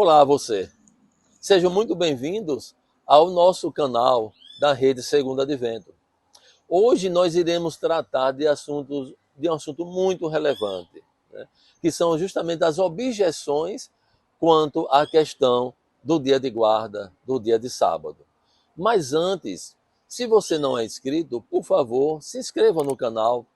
Olá a você. Sejam muito bem-vindos ao nosso canal da Rede Segundo Advento. Hoje nós iremos tratar de um assunto muito relevante, né? Que são justamente as objeções quanto à questão do dia de guarda, do dia de sábado. Mas antes, se você não é inscrito, por favor, se inscreva no canal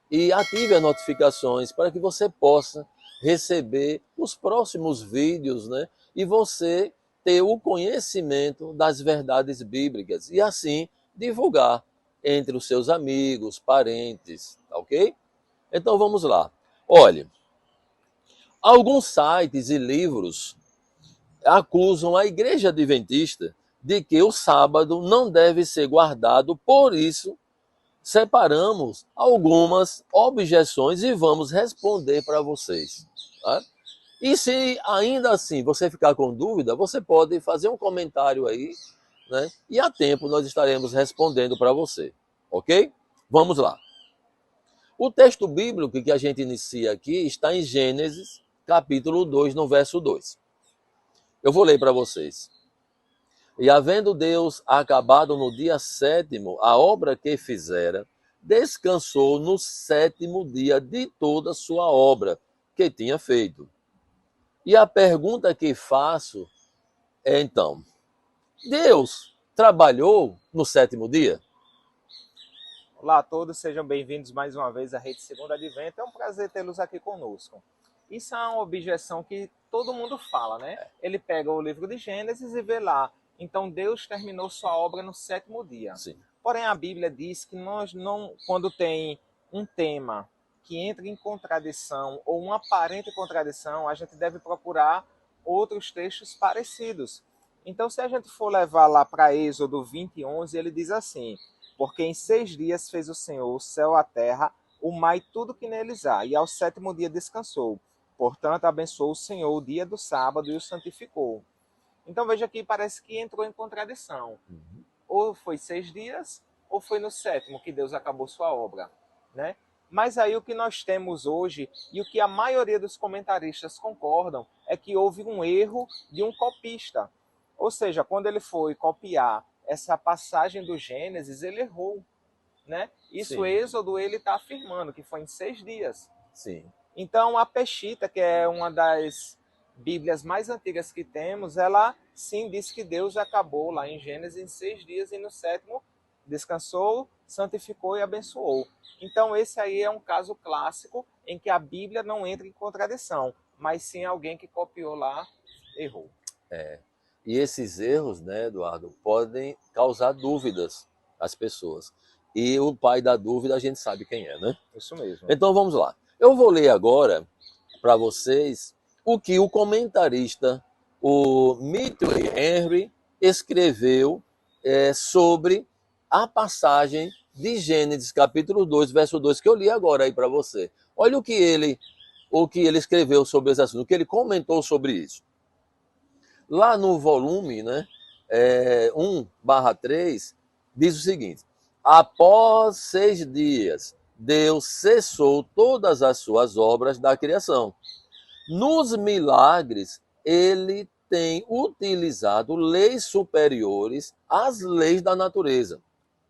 e ative as notificações para que você possa receber os próximos vídeos, né? E você ter o conhecimento das verdades bíblicas e assim divulgar entre os seus amigos, parentes, tá ok? Então vamos lá. Olhe, alguns sites e livros acusam a Igreja Adventista de que o sábado não deve ser guardado, por isso separamos algumas objeções e vamos responder para vocês. Tá? E se ainda assim você ficar com dúvida, você pode fazer um comentário aí, né? E a tempo nós estaremos respondendo para você, ok? Vamos lá. O texto bíblico que a gente inicia aqui está em Gênesis, capítulo 2, no verso 2. Eu vou ler para vocês. E havendo Deus acabado no dia 7º a obra que fizera, descansou no 7º dia de toda a sua obra que tinha feito. E a pergunta que faço é então, Deus trabalhou no 7º dia? Olá a todos, sejam bem-vindos mais uma vez à Rede Segundo Advento. É um prazer tê-los aqui conosco. Isso é uma objeção que todo mundo fala, né? Ele pega o livro de Gênesis e vê lá. Então Deus terminou sua obra no 7º dia. Sim. Porém, a Bíblia diz que nós não, quando tem um tema que entra em contradição ou uma aparente contradição, a gente deve procurar outros textos parecidos. Então, se a gente for levar lá para Êxodo 20:11, ele diz assim: porque em 6 dias fez o Senhor o céu, a terra, o mar e tudo que neles há, e ao 7º dia descansou. Portanto, abençoou o Senhor o dia do sábado e o santificou. Então veja que parece que entrou em contradição. Ou foi 6 dias, ou foi no 7º que Deus acabou sua obra, né? Mas aí o que nós temos hoje, e o que a maioria dos comentaristas concordam, é que houve um erro de um copista. Ou seja, quando ele foi copiar essa passagem do Gênesis, ele errou, né? Isso, Sim. Êxodo, ele está afirmando que foi em 6 dias. Sim. Então, a Peshitta, que é uma das Bíblias mais antigas que temos, ela sim diz que Deus acabou lá em Gênesis em 6 dias e no 7º descansou, santificou e abençoou. Então, esse aí é um caso clássico em que a Bíblia não entra em contradição, mas sim alguém que copiou lá, errou. E esses erros, né, Eduardo, podem causar dúvidas às pessoas. E o pai da dúvida a gente sabe quem é, né? Isso mesmo. Então vamos lá. Eu vou ler agora para vocês o que o comentarista, o Matthew Henry, escreveu sobre a passagem de Gênesis, capítulo 2, verso 2, que eu li agora aí para você. Olha o que ele escreveu sobre esse assunto, o que ele comentou sobre isso. Lá no volume, né, 1/3, diz o seguinte: após 6 dias, Deus cessou todas as suas obras da criação. Nos milagres, ele tem utilizado leis superiores às leis da natureza.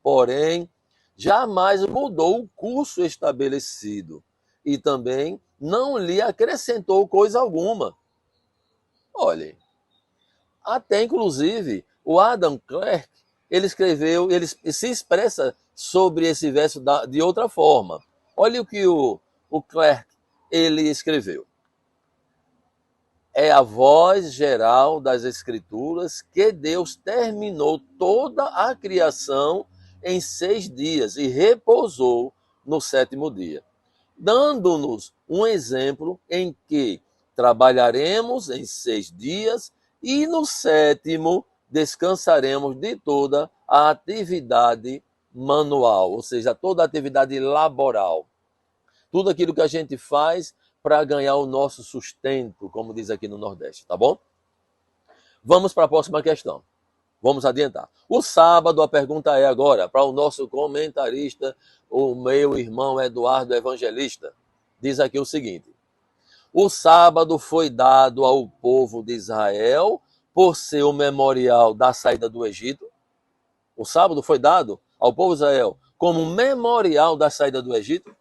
Porém, jamais mudou o curso estabelecido e também não lhe acrescentou coisa alguma. Olhe, até inclusive o Adam Clarke, ele se expressa sobre esse verso de outra forma. Olha o que o Clarke ele escreveu. É a voz geral das Escrituras que Deus terminou toda a criação em 6 dias e repousou no 7º dia, dando-nos um exemplo em que trabalharemos em 6 dias e no 7º descansaremos de toda a atividade manual, ou seja, toda a atividade laboral. Tudo aquilo que a gente faz para ganhar o nosso sustento, como diz aqui no Nordeste, tá bom? Vamos para a próxima questão. Vamos adiantar. O sábado, a pergunta é agora para o nosso comentarista, o meu irmão Eduardo Evangelista. Diz aqui o seguinte: o sábado foi dado ao povo de Israel por ser o memorial da saída do Egito. O sábado foi dado ao povo de Israel como memorial da saída do Egito.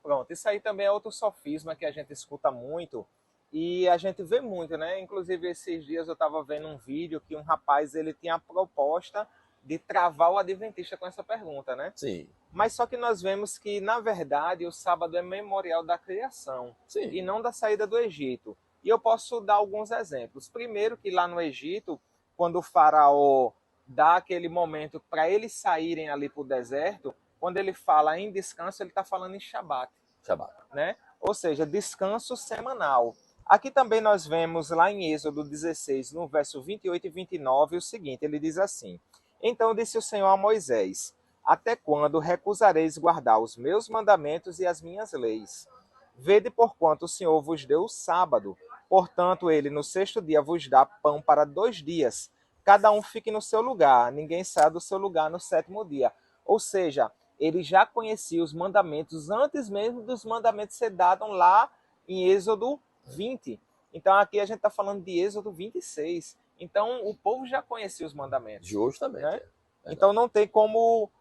Pronto, isso aí também é outro sofisma que a gente escuta muito e a gente vê muito, né? Inclusive, esses dias eu estava vendo um vídeo que um rapaz ele tinha a proposta de travar o adventista com essa pergunta, né? Sim. Mas só que nós vemos que, na verdade, o sábado é memorial da criação. Sim. E não da saída do Egito. E eu posso dar alguns exemplos. Primeiro que lá no Egito, quando o faraó dá aquele momento para eles saírem ali para o deserto, quando ele fala em descanso, ele está falando em Shabat. Shabat. Né? Ou seja, descanso semanal. Aqui também nós vemos lá em Êxodo 16, no verso 28 e 29, o seguinte, ele diz assim: Então disse o Senhor a Moisés: Até quando recusareis guardar os meus mandamentos e as minhas leis? Vede porquanto o Senhor vos deu o sábado. Portanto, ele no sexto dia vos dá pão para 2 dias. Cada um fique no seu lugar, ninguém saia do seu lugar no sétimo dia. Ou seja, ele já conhecia os mandamentos antes mesmo dos mandamentos ser dados lá em Êxodo 20. Então aqui a gente está falando de Êxodo 26. Então o povo já conhecia os mandamentos. Justamente. Né? Então não tem como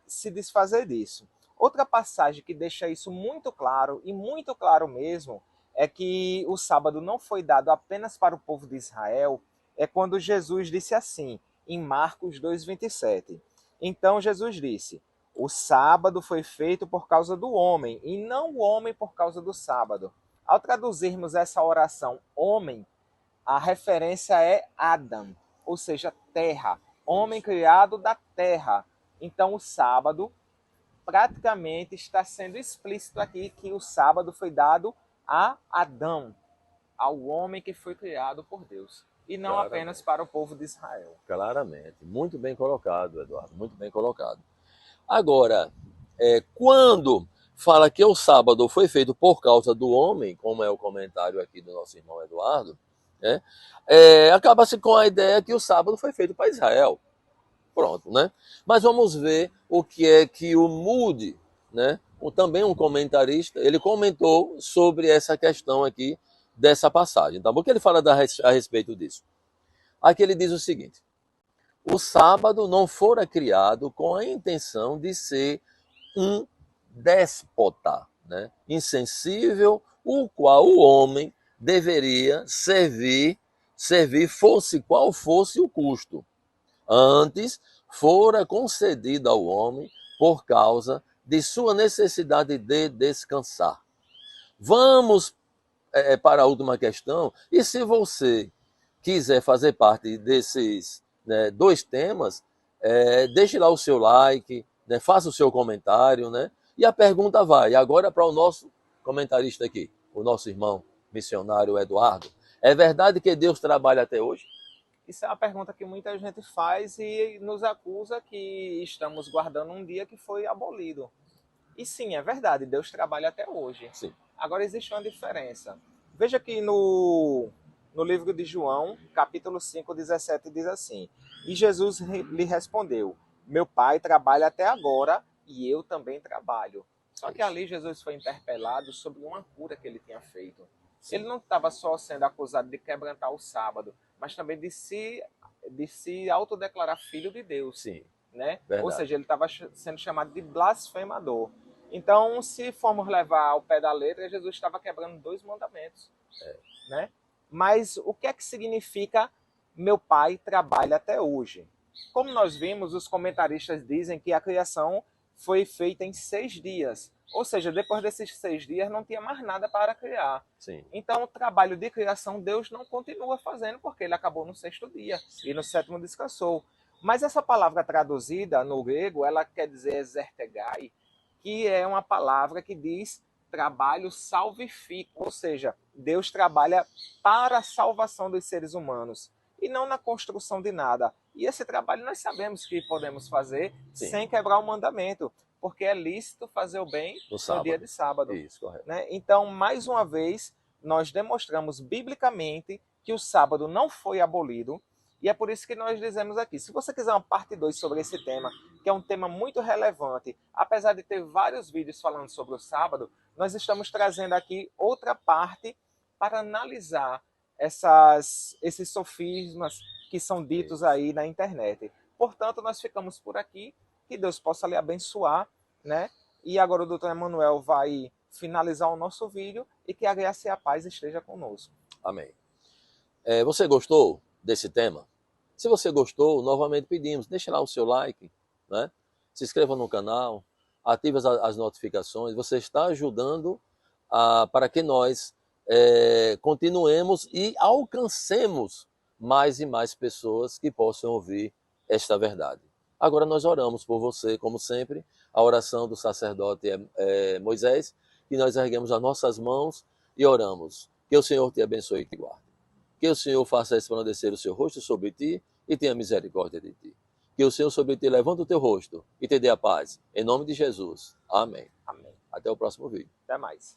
se desfazer disso. Outra passagem que deixa isso muito claro, e muito claro mesmo, é que o sábado não foi dado apenas para o povo de Israel, é quando Jesus disse assim, em Marcos 2,27. Então Jesus disse: O sábado foi feito por causa do homem, e não o homem por causa do sábado. Ao traduzirmos essa oração homem, a referência é Adam, ou seja, terra. Homem criado da terra. Então o sábado praticamente está sendo explícito aqui que o sábado foi dado a Adão, ao homem que foi criado por Deus. E não Claramente. apenas para o povo de Israel. Claramente. Muito bem colocado, Eduardo. Muito bem colocado. Agora, quando fala que o sábado foi feito por causa do homem, como é o comentário aqui do nosso irmão Eduardo, né, acaba-se com a ideia que o sábado foi feito para Israel. Pronto, né? Mas vamos ver o que é que o Moody, né, também um comentarista, ele comentou sobre essa questão aqui dessa passagem. Tá bom? O que ele fala a respeito disso? Aqui ele diz o seguinte: o sábado não fora criado com a intenção de ser um déspota, né, insensível, o qual o homem deveria servir fosse qual fosse o custo. Antes, fora concedido ao homem por causa de sua necessidade de descansar. Vamos para a última questão. E se você quiser fazer parte desses, né, 2 temas, deixe lá o seu like, né, faça o seu comentário, né? E a pergunta vai agora para o nosso comentarista aqui, o nosso irmão missionário Eduardo. É verdade que Deus trabalha até hoje? Isso é uma pergunta que muita gente faz e nos acusa que estamos guardando um dia que foi abolido. E sim, é verdade, Deus trabalha até hoje. Sim. Agora existe uma diferença. Veja que no livro de João, capítulo 5, 17, diz assim: E Jesus lhe respondeu: Meu Pai trabalha até agora e eu também trabalho. Só que ali Jesus foi interpelado sobre uma cura que ele tinha feito. Sim. Ele não estava só sendo acusado de quebrantar o sábado, mas também de se autodeclarar filho de Deus. Sim. Né? Verdade. Ou seja, ele estava sendo chamado de blasfemador. Então, se formos levar ao pé da letra, Jesus estava quebrando 2 mandamentos. Né? Mas o que é que significa meu pai trabalha até hoje? Como nós vimos, os comentaristas dizem que a criação foi feita em 6 dias. Ou seja, depois desses 6 dias não tinha mais nada para criar. Sim. Então, o trabalho de criação Deus não continua fazendo, porque ele acabou no 6º dia. Sim. E no 7º descansou. Mas essa palavra traduzida no grego, ela quer dizer exertegai, que é uma palavra que diz trabalho salvífico, ou seja, Deus trabalha para a salvação dos seres humanos e não na construção de nada. E esse trabalho nós sabemos que podemos fazer Sim. sem quebrar o mandamento, porque é lícito fazer o bem no dia de sábado. Isso, correto. Né? Então, mais uma vez, nós demonstramos biblicamente que o sábado não foi abolido, e é por isso que nós dizemos aqui, se você quiser uma parte 2 sobre esse tema, que é um tema muito relevante, apesar de ter vários vídeos falando sobre o sábado, nós estamos trazendo aqui outra parte para analisar esses sofismas que são ditos aí na internet. Portanto, nós ficamos por aqui. Que Deus possa lhe abençoar, né? E agora o doutor Emanuel vai finalizar o nosso vídeo e que a graça e a paz esteja conosco. Amém. Você gostou desse tema? Se você gostou, novamente pedimos, deixe lá o seu like, né? Se inscreva no canal, ative as notificações. Você está ajudando para que nós continuemos e alcancemos mais e mais pessoas que possam ouvir esta verdade. Agora nós oramos por você, como sempre, a oração do sacerdote Moisés, que nós erguemos as nossas mãos e oramos. Que o Senhor te abençoe e te guarde. Que o Senhor faça resplandecer o seu rosto sobre ti e tenha misericórdia de ti. Que o Senhor sobre ti levante o teu rosto e te dê a paz. Em nome de Jesus. Amém. Amém. Até o próximo vídeo. Até mais.